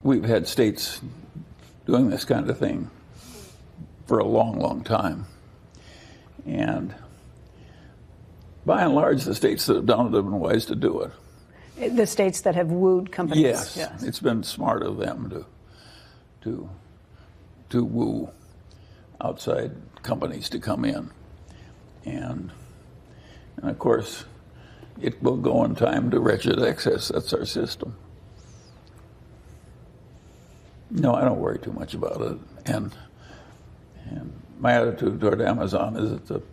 We've had states doing this kind of thing for a long, long time. And by and large, the states that have done it have been wise to do it. The states that have wooed companies? Yes. It's been smart of them to woo outside companies to come in. And of course, it will go in time to wretched excess. That's our system. No, I don't worry too much about it. And my attitude toward Amazon is it's an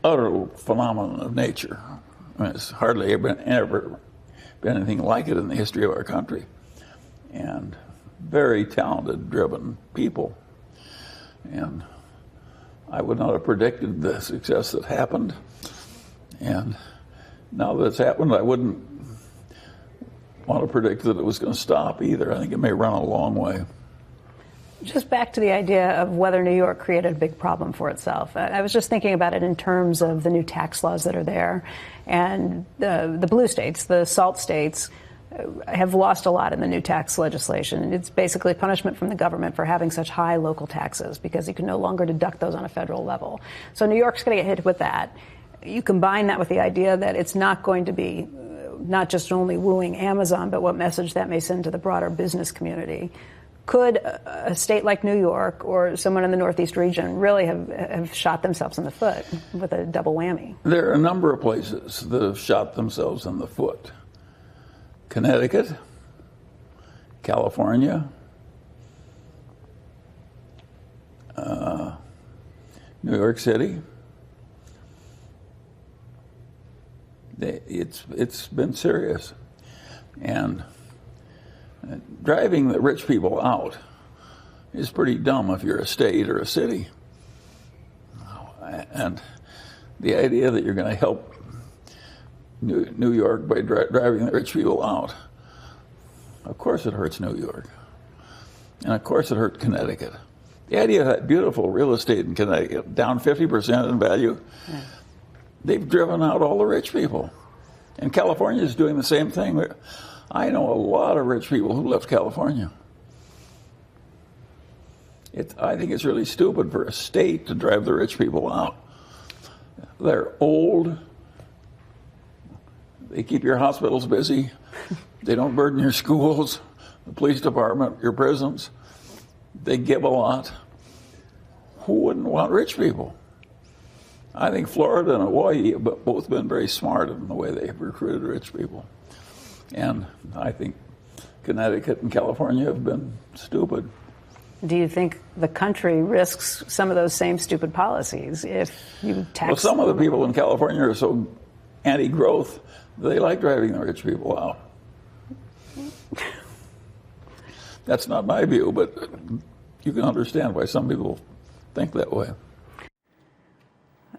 utter phenomenon of nature. I mean, it's hardly ever been anything like it in the history of our country. And very talented, driven people. And I would not have predicted the success that happened. And now that it's happened, I wouldn't want to predict that it was going to stop either. I think it may run a long way. Just back to the idea of whether New York created a big problem for itself. I was just thinking about it in terms of the new tax laws that are there. And the blue states, the SALT states, have lost a lot in the new tax legislation. It's basically punishment from the government for having such high local taxes because you can no longer deduct those on a federal level. So New York's going to get hit with that. You combine that with the idea that it's not going to be not just only wooing Amazon, but what message that may send to the broader business community. Could a state like New York or someone in the Northeast region really have shot themselves in the foot with a double whammy? There are a number of places that have shot themselves in the foot. Connecticut, California, New York City. It's been serious. And driving the rich people out is pretty dumb if you're a state or a city. And the idea that you're going to help New York by driving the rich people out, of course it hurts New York. And of course it hurt Connecticut. The idea of that beautiful real estate in Connecticut, down 50% in value, they've driven out all the rich people. And California is doing the same thing. I know a lot of rich people who left California. I think it's really stupid for a state to drive the rich people out. They're old. They keep your hospitals busy. They don't burden your schools, the police department, your prisons. They give a lot. Who wouldn't want rich people? I think Florida and Hawaii have both been very smart in the way they've recruited rich people. And I think Connecticut and California have been stupid. Do you think the country risks some of those same stupid policies if you tax? Well, some of the people in California are so anti-growth, they like driving the rich people out. That's not my view, but you can understand why some people think that way.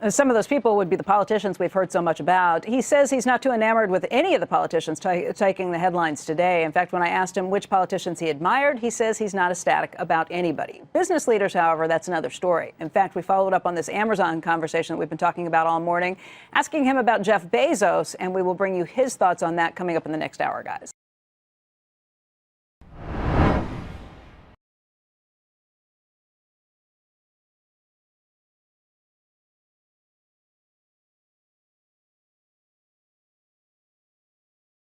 Some of those people would be the politicians we've heard so much about. He says he's not too enamored with any of the politicians taking the headlines today. In fact, when I asked him which politicians he admired, he says he's not ecstatic about anybody. Business leaders, however, that's another story. In fact, we followed up on this Amazon conversation that we've been talking about all morning, asking him about Jeff Bezos, and we will bring you his thoughts on that coming up in the next hour, guys.